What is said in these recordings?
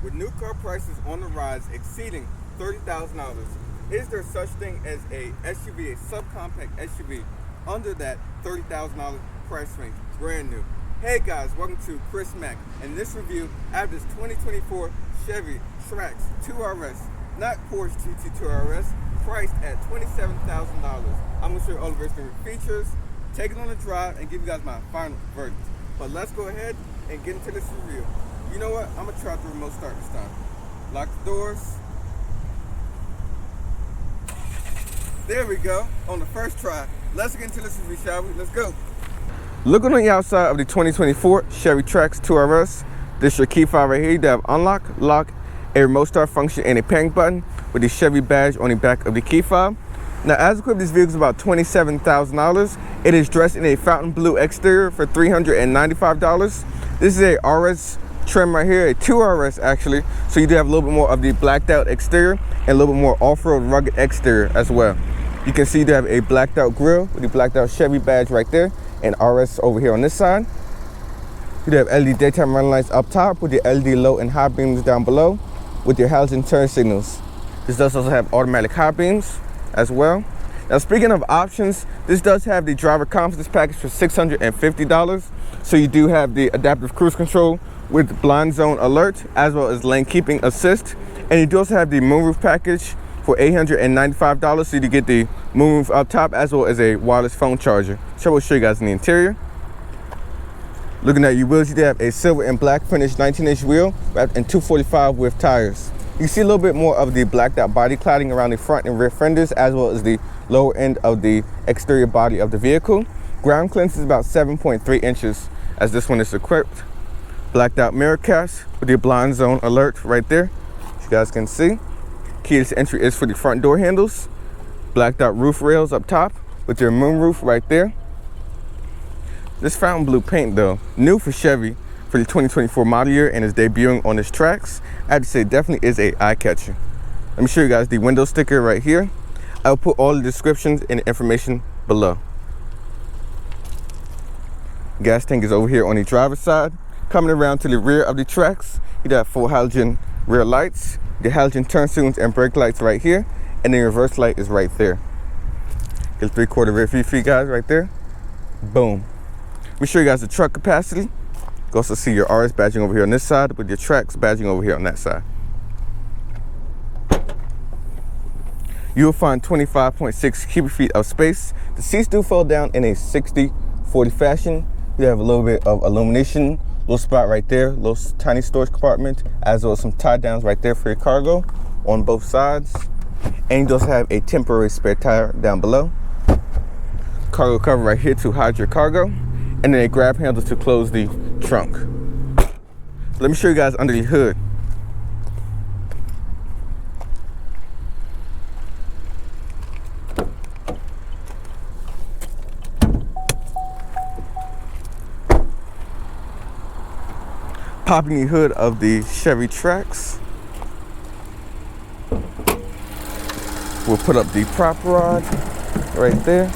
With new car prices on the rise exceeding $30,000, is there such thing as a SUV, a subcompact SUV, under that $30,000 price range, brand new? Hey guys, welcome to Chris Mack. In this review, I have this 2024 Chevy Trax 2RS, not Porsche GT 2RS, priced at $27,000. I'm gonna show you all of its different features, take it on a drive, and give you guys my final verdict. But let's go ahead and get into this review. You know what? I'm gonna try the remote start this time. Lock the doors. There we go, on the first try. Let's get into this review, shall we? Let's go. Looking on the outside of the 2024 Chevy Trax 2RS, this is your key fob right here. You have unlock, lock, a remote start function, and a panic button with the Chevy badge on the back of the key fob. Now, as equipped, this vehicle is about $27,000. It is dressed in a fountain blue exterior for $395. This is a RS trim right here, a 2RS actually, so you do have a little bit more of the blacked out exterior and a little bit more off-road rugged exterior as well. You can see you do have a blacked out grille with the blacked out Chevy badge right there, and RS over here on this side. You do have LED daytime running lights up top with the LED low and high beams down below with your halogen turn signals. This does also have automatic high beams as well. Now, speaking of options, this does have the driver confidence package for $650. So you do have the adaptive cruise control with blind zone alert, as well as lane keeping assist. And you do also have the moonroof package for $895. So you get the moonroof up top, as well as a wireless phone charger. So we'll show you guys in the interior. Looking at your wheels, you do have a silver and black finished 19-inch wheel wrapped in 245 with tires. You see a little bit more of the blacked out body cladding around the front and rear fenders, as well as the lower end of the exterior body of the vehicle. Ground clearance is about 7.3 inches as this one is equipped. Blacked out mirror cast with the blind zone alert right there, as you guys can see. Keyless entry is for the front door handles. Blacked out roof rails up top with your moonroof right there. This fountain blue paint though, new for Chevy for the 2024 model year and is debuting on this Trax, I have to say definitely is a eye catcher. Let me show you guys the window sticker right here. I'll put all the descriptions and the information below. Gas tank is over here on the driver's side. Coming around to the rear of the Trax, you have full halogen rear lights, the halogen turn signals and brake lights right here, and the reverse light is right there. Get 3/4 rear view for you guys right there. Boom. We show you guys the truck capacity. You can also see your RS badging over here on this side with your Trax badging over here on that side. You will find 25.6 cubic feet of space. The seats do fold down in a 60-40 fashion. You have a little bit of illumination, little spot right there, little tiny storage compartment, as well as some tie downs right there for your cargo on both sides. And you also have a temporary spare tire down below. Cargo cover right here to hide your cargo, and then a grab handle to close the trunk. Let me show you guys under the hood. Popping the hood of the Chevy Trax. We'll put up the prop rod right there.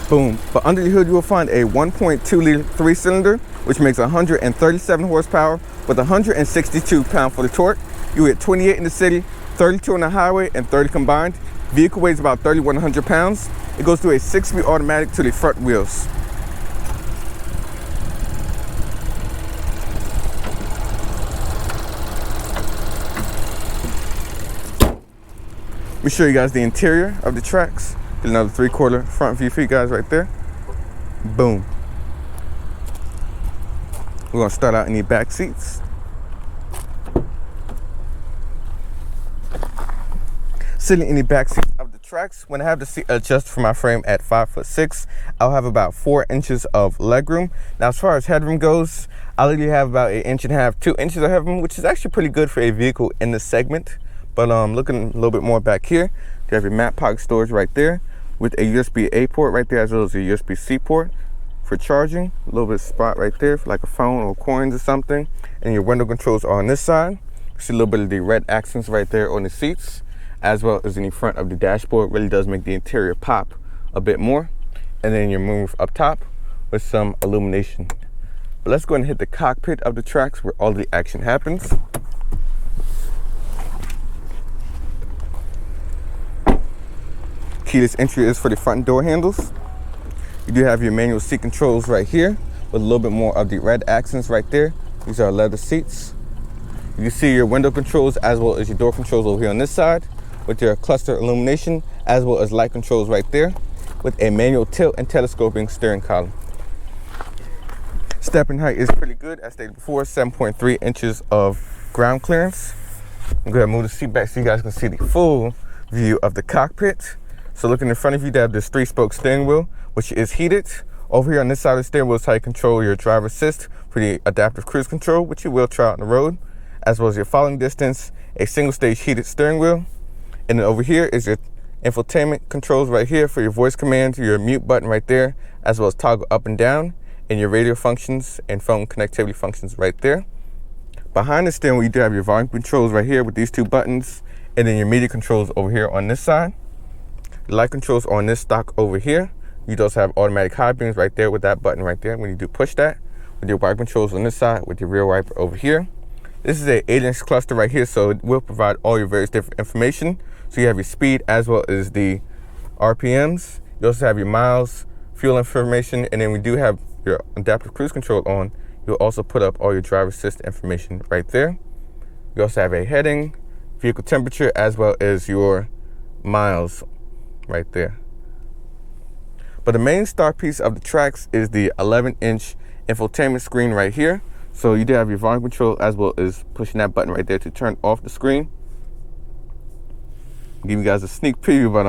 Boom. But under the hood, you will find a 1.2 liter 3-cylinder, which makes 137 horsepower with 162 pound-foot of torque. You hit 28 in the city, 32 on the highway, and 30 combined. Vehicle weighs about 3,100 pounds. It goes through a 6-speed automatic to the front wheels. Let me show you guys the interior of the Trax. Get another 3/4 front view for you guys right there. Boom. We're gonna start out in the back seats. Sitting in the back seat of the Trax, when I have the seat adjusted for my frame at 5'6", I'll have about 4 inches of legroom. Now, as far as headroom goes, I literally have about 1.5 inches, 2 inches of headroom, which is actually pretty good for a vehicle in this segment. But looking a little bit more back here, you have your mat pocket storage right there with a USB-A port right there, as well as a USB-C port for charging. A little bit of spot right there for like a phone or coins or something. And your window controls are on this side. You see a little bit of the red accents right there on the seats, as well as in the front of the dashboard. Really does make the interior pop a bit more. And then your moonroof up top with some illumination. But let's go ahead and hit the cockpit of the Trax where all the action happens. keyless entry is for the front door handles. You do have your manual seat controls right here with a little bit more of the red accents right there. These are leather seats. You can see your window controls as well as your door controls over here on this side with your cluster illumination as well as light controls right there with a manual tilt and telescoping steering column. Stepping height is pretty good, as stated before, 7.3 inches of ground clearance. I'm going to move the seat back so you guys can see the full view of the cockpit. So looking in front of you, you have this 3-spoke steering wheel, which is heated. Over here on this side of the steering wheel is how you control your driver assist for the adaptive cruise control, which you will try out on the road, as well as your following distance, a single stage heated steering wheel. And then over here is your infotainment controls right here for your voice commands, your mute button right there, as well as toggle up and down, and your radio functions and phone connectivity functions right there. Behind the steering wheel, you do have your volume controls right here with these 2 buttons, and then your media controls over here on this side. The light controls are on this stock over here. You also have automatic high beams right there with that button right there when you do push that. With your wiper controls on this side with your rear wiper over here. This is a 8-inch cluster right here, so it will provide all your various different information. So you have your speed as well as the RPMs. You also have your miles, fuel information, and then we do have your adaptive cruise control on. You'll also put up all your driver assist information right there. You also have a heading, vehicle temperature, as well as your miles right there. But the main star piece of the Trax is the 11-inch infotainment screen right here. So you do have your volume control as well as pushing that button right there to turn off the screen. I'll give you guys a sneak preview, but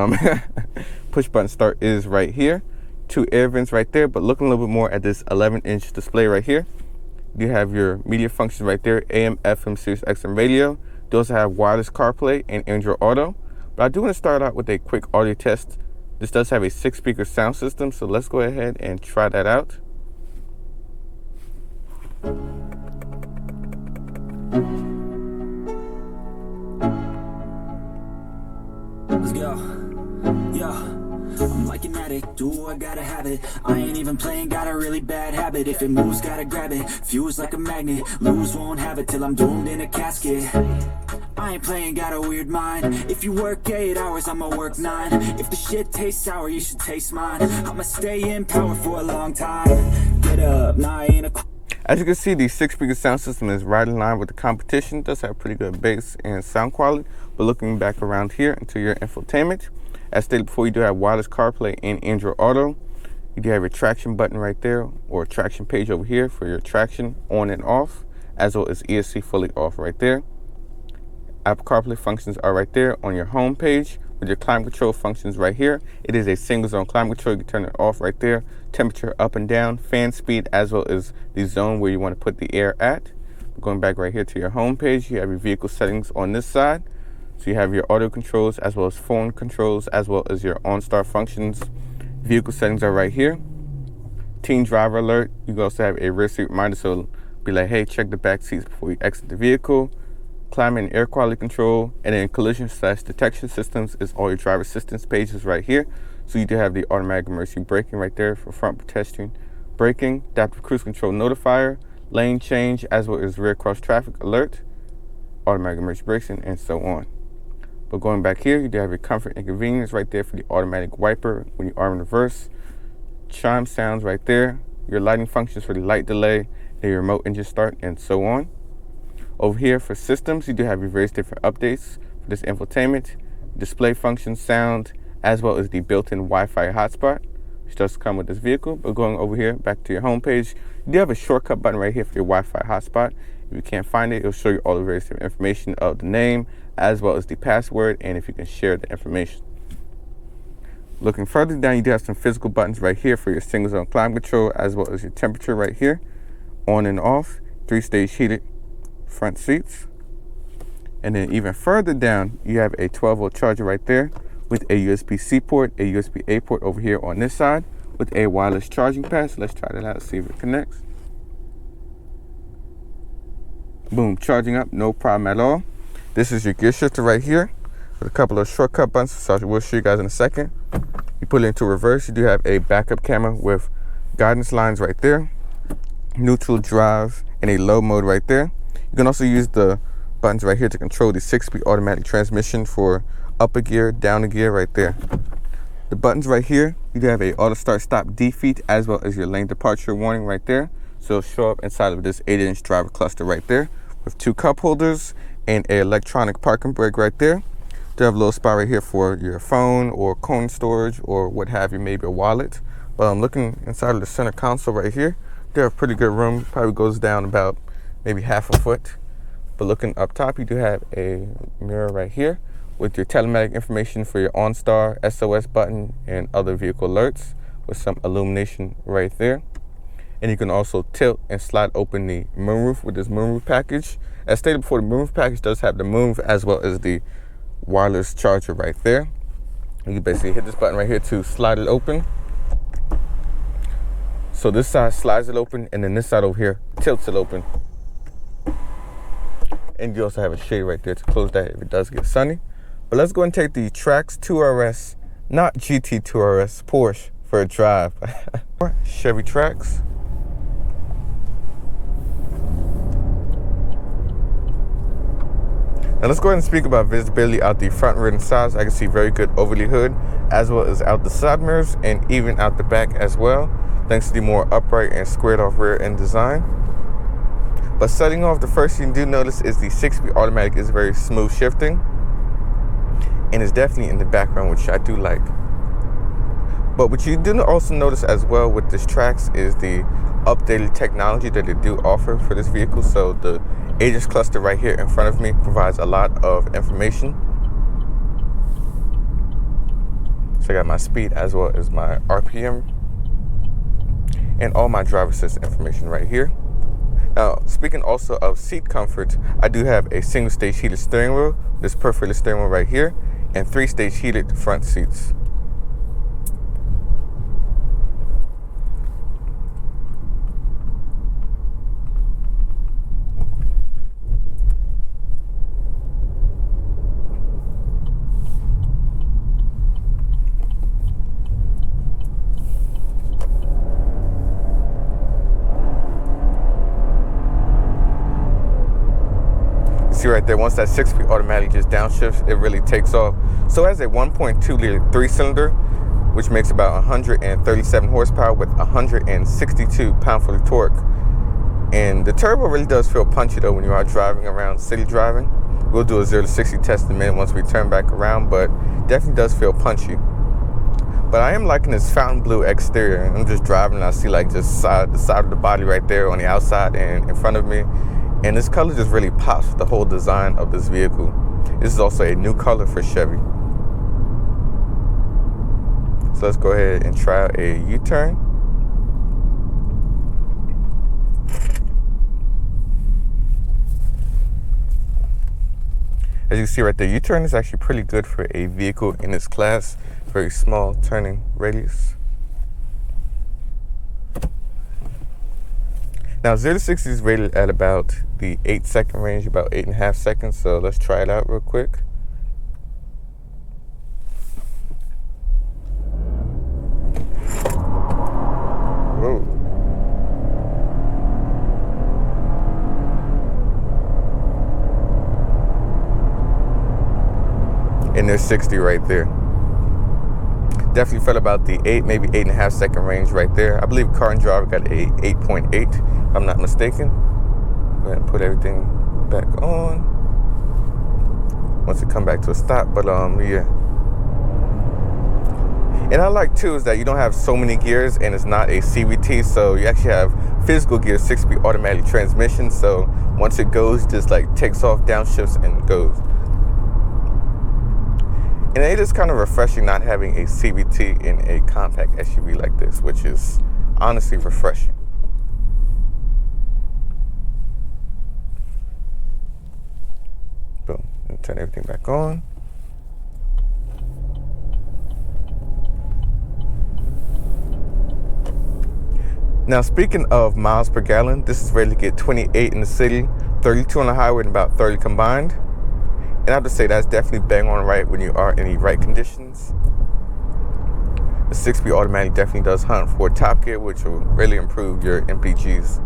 push button start is right here. 2 air vents right there, but looking a little bit more at this 11-inch display right here. You have your media functions right there, AM, FM, Sirius XM radio. You also have wireless CarPlay and Android Auto. But I do want to start out with a quick audio test. This does have a 6-speaker sound system, so let's go ahead and try that out. Let's go. Yeah. I'm like an addict, do I gotta have it. I ain't even playing, got a really bad habit. If it moves, gotta grab it, fuse like a magnet. Lose, won't have it till I'm doomed in a casket. I ain't playing, got a weird mind. If you work 8 hours, I'ma work 9. If the shit tastes sour, you should taste mine. I'ma stay in power for a long time. Get up, nah, I ain't a... As you can see, the 6-speaker sound system is right in line with the competition. It does have pretty good bass and sound quality. But looking back around here into your infotainment, as stated before, you do have wireless CarPlay and Android Auto. You do have your traction button right there, or traction page over here for your traction on and off, as well as ESC fully off right there. Apple CarPlay functions are right there on your home page with your climate control functions right here. It is a single zone climate control. You can turn it off right there. Temperature up and down, fan speed, as well as the zone where you want to put the air at. Going back right here to your home page, you have your vehicle settings on this side. So you have your audio controls as well as phone controls as well as your OnStar functions. Vehicle settings are right here. Teen driver alert. You can also have a rear seat reminder, so it'll be like, hey, check the back seats before you exit the vehicle. Climate and air quality control, and then collision/detection systems is all your driver assistance pages right here. So you do have the automatic emergency braking right there for front pedestrian braking, adaptive cruise control notifier, lane change, as well as rear cross traffic alert, automatic emergency braking, and so on. But going back here, you do have your comfort and convenience right there for the automatic wiper when you are in reverse. Chime sounds right there. Your lighting functions for the light delay, the remote engine start, and so on. Over here for systems, you do have your various different updates for this infotainment, display functions, sound, as well as the built-in Wi-Fi hotspot, which does come with this vehicle. But going over here, back to your home page, you do have a shortcut button right here for your Wi-Fi hotspot. If you can't find it, it'll show you all the various different information of the name, as well as the password, and if you can share the information. Looking further down, you do have some physical buttons right here for your single zone climate control, as well as your temperature right here, on and off, 3-stage heated front seats. And then even further down, you have a 12-volt charger right there with a USB-C port, a USB-A port over here on this side with a wireless charging pad. So let's try that out, see if it connects. Boom, charging up, no problem at all. This is your gear shifter right here with a couple of shortcut buttons, so we'll show you guys in a second. You put it into reverse, you do have a backup camera with guidance lines right there, neutral drive, and a low mode right there. You can also use the buttons right here to control the 6-speed automatic transmission for up a gear, down a gear right there. The buttons right here, you do have a auto start stop defeat as well as your lane departure warning right there. So it'll show up inside of this 8-inch driver cluster right there with 2 cup holders and an electronic parking brake right there. You have a little spot right here for your phone or coin storage or what have you, maybe a wallet. But I'm looking inside of the center console right here. They have pretty good room, probably goes down about maybe half a foot. But looking up top, you do have a mirror right here with your telematic information for your OnStar, SOS button, and other vehicle alerts with some illumination right there. And you can also tilt and slide open the moonroof with this moonroof package. As stated before, the moonroof package does have the moonroof as well as the wireless charger right there. You can basically hit this button right here to slide it open. So this side slides it open, and then this side over here tilts it open. And you also have a shade right there to close that if it does get sunny. But let's go and take the Trax 2RS, not GT 2RS, Porsche for a drive. Chevy Trax. Now let's go ahead and speak about visibility out the front, rear, and sides. I can see very good over the hood, as well as out the side mirrors, and even out the back as well, thanks to the more upright and squared off rear end design. But setting off, the first thing you do notice is the 6-speed automatic is very smooth shifting, and it's definitely in the background, which I do like. But what you do also notice as well with this Trax is the updated technology that they do offer for this vehicle. So the 8-inch cluster right here in front of me provides a lot of information. So I got my speed as well as my RPM and all my driver assist information right here. Now, speaking also of seat comfort, I do have a single-stage heated steering wheel, this perfect steering wheel right here, and 3-stage heated front seats. See right there, once that 6-speed automatic just downshifts, it really takes off. So it has a 1.2 liter 3-cylinder, which makes about 137 horsepower with 162 pound-foot of torque. And the turbo really does feel punchy though when you are driving around city driving. We'll do a 0 to 60 test in a minute once we turn back around, but definitely does feel punchy. But I am liking this fountain blue exterior. I'm just driving and I see like just the side of the body right there on the outside and in front of me. And this color just really pops with the whole design of this vehicle. This is also a new color for Chevy. So let's go ahead and try out a U-turn. As you see right there, U-turn is actually pretty good for a vehicle in its class. Very small turning radius. Now 0 to 60 is rated at about the 8-second range, about 8.5 seconds. So let's try it out real quick. Whoa. And there's 60 right there. Definitely felt about the 8, maybe 8.5 second range right there. I believe Car and Driver got a 8.8, if I'm not mistaken. Go ahead and put everything back on once it come back to a stop. But yeah. And I like too is that you don't have so many gears and it's not a CVT, so you actually have physical gears, 6-speed automatic transmission. So once it goes, just like takes off, downshifts, and goes. And it is kind of refreshing not having a CVT in a compact SUV like this, which is honestly refreshing. Boom. And turn everything back on. Now, speaking of miles per gallon, this is ready to get 28 in the city, 32 on the highway, and about 30 combined. And I have to say that's definitely bang on right when you are in the right conditions. The 6-speed automatic definitely does hunt for top gear, which will really improve your MPGs.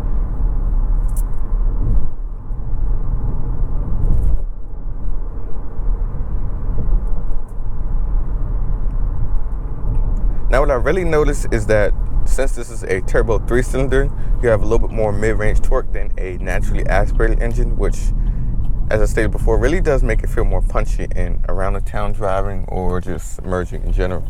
Now what I really noticed is that since this is a turbo 3-cylinder, you have a little bit more mid-range torque than a naturally aspirated engine, which, as I stated before, really does make it feel more punchy in around the town driving or just merging in general.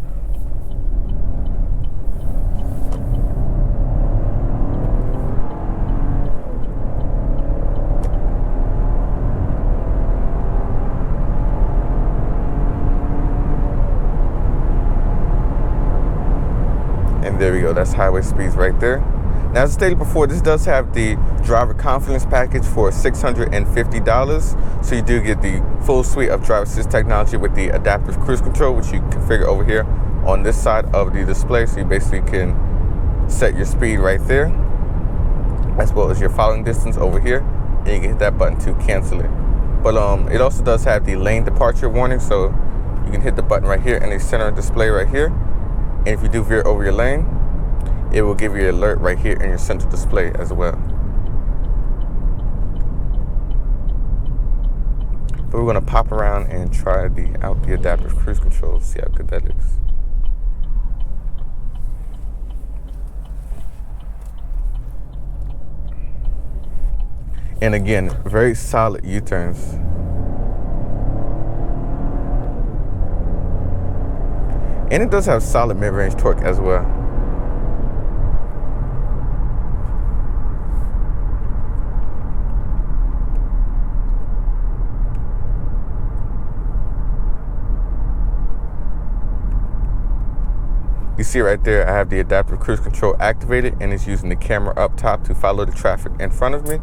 And there we go, that's highway speeds right there. Now, as I stated before, this does have the driver confidence package for $650. So you do get the full suite of driver assist technology with the adaptive cruise control, which you configure over here on this side of the display. So you basically can set your speed right there, as well as your following distance over here. And you can hit that button to cancel it. But it also does have the lane departure warning. So you can hit the button right here in the center display right here. And if you do veer over your lane, it will give you an alert right here in your central display as well. But we're gonna pop around and try out the adaptive cruise control, see how good that looks. And again, very solid U-turns. And it does have solid mid-range torque as well. You see right there, I have the adaptive cruise control activated, and it's using the camera up top to follow the traffic in front of me.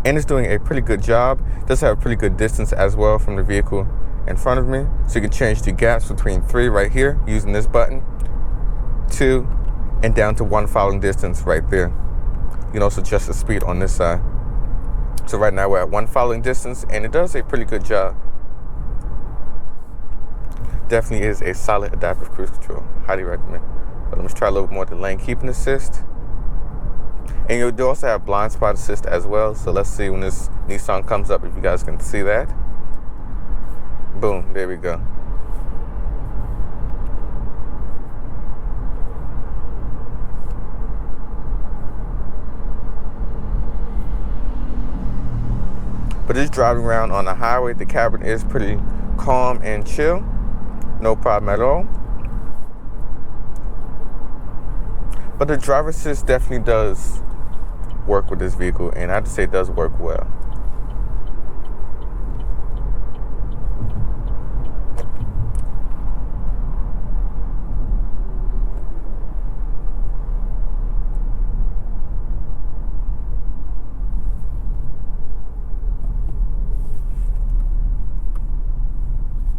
And it's doing a pretty good job. It does have a pretty good distance as well from the vehicle in front of me. So you can change the gaps between 3 right here using this button, 2, and down to 1 following distance right there. You can also adjust the speed on this side. So right now we're at 1 following distance, and it does a pretty good job. Definitely is a solid adaptive cruise control. Highly recommend. But let's try a little bit more of the lane keeping assist. And you do also have blind spot assist as well. So let's see when this Nissan comes up if you guys can see that. Boom, there we go. But just driving around on the highway, the cabin is pretty calm and chill. No problem at all. But the driver assist definitely does work with this vehicle, and I have to say it does work well.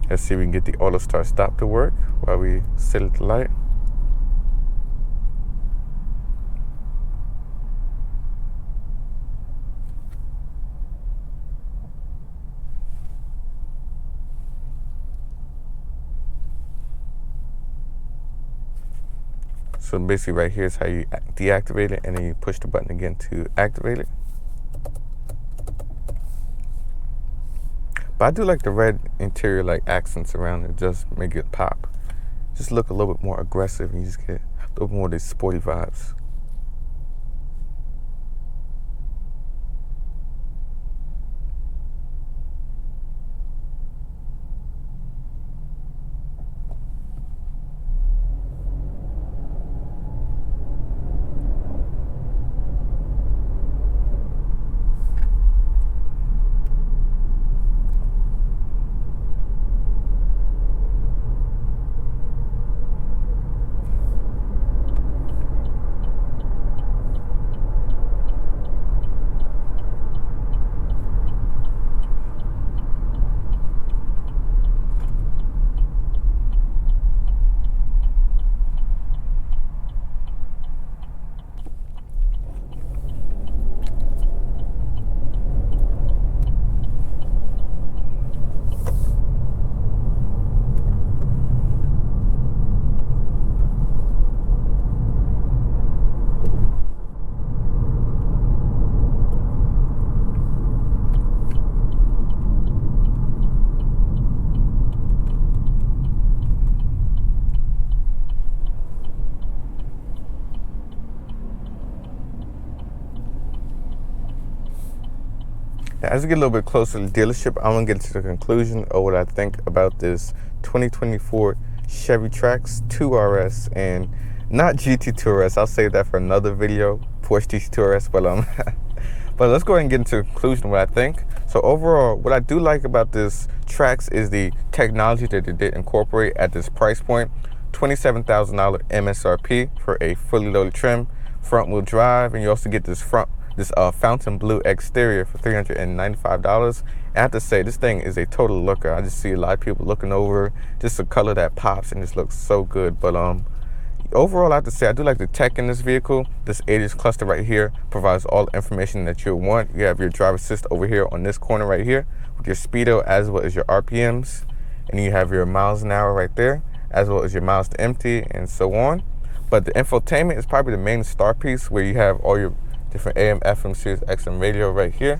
Let's see if we can get the auto start stop to work while we sit at the light. So basically right here is how you deactivate it, and then you push the button again to activate it. But I do like the red interior like accents around it. Just make it pop. Just look a little bit more aggressive, and you just get a little bit more of these sporty vibes. As we get a little bit closer to the dealership, I'm gonna get to the conclusion of what I think about this 2024 Chevy Trax 2RS, and not GT2RS. I'll save that for another video, Porsche GT2RS, but let's go ahead and get into the conclusion of what I think. So overall, what I do like about this Trax is the technology that they did incorporate at this price point. $27,000 MSRP for a fully loaded trim, front wheel drive, and you also get this fountain blue exterior for $395. I have to say, this thing is a total looker. I just see a lot of people looking over just a color that pops and just looks so good. But overall, I have to say, I do like the tech in this vehicle. This 8-inch cluster right here provides all the information that you'll want. You have your driver assist over here on this corner right here with your speedo as well as your RPMs, and you have your miles an hour right there, as well as your miles to empty and so on. But the infotainment is probably the main star piece, where you have all your different AM, FM, Sirius XM radio right here.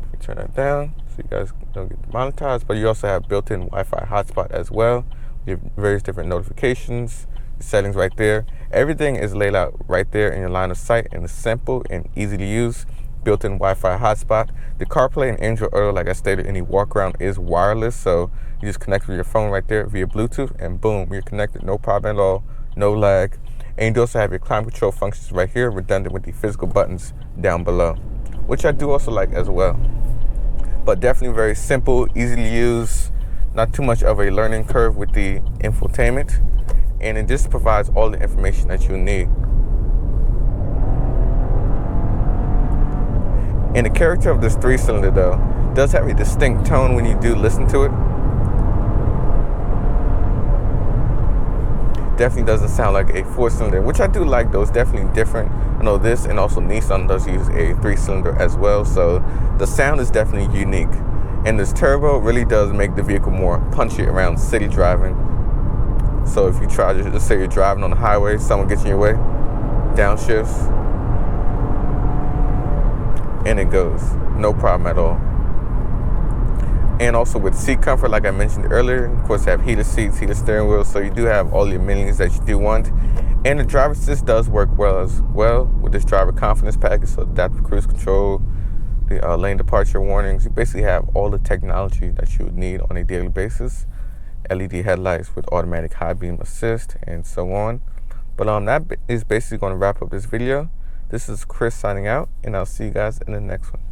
Let me turn that down so you guys don't get demonetized. But you also have built-in Wi-Fi hotspot as well. You have various different notifications, settings right there. Everything is laid out right there in your line of sight, and it's simple and easy to use. Built-in Wi-Fi hotspot. The CarPlay and Android Auto, like I stated, any Walkaround is wireless, so you just connect with your phone right there via Bluetooth, and boom, you're connected, no problem at all, no lag. And you also have your climate control functions right here, redundant with the physical buttons down below, which I do also like as well. But definitely very simple, easy to use, not too much of a learning curve with the infotainment, and it just provides all the information that you need. And the character of this 3-cylinder though does have a distinct tone when you do listen to it. Definitely doesn't sound like a 4-cylinder, which I do like though. It's definitely different. I know this, and also Nissan does use a 3-cylinder as well, so the sound is definitely unique. And this turbo really does make the vehicle more punchy around city driving. So if you try to, just say you're driving on the highway, someone gets in your way, downshifts, and it goes, no problem at all. And also with seat comfort, like I mentioned earlier, of course, you have heated seats, heated steering wheel, so you do have all the amenities that you do want. And the driver assist does work well as well with this driver confidence package, so adaptive cruise control, the lane departure warnings. You basically have all the technology that you would need on a daily basis. LED headlights with automatic high beam assist and so on. But that is basically going to wrap up this video. This is Chris signing out, and I'll see you guys in the next one.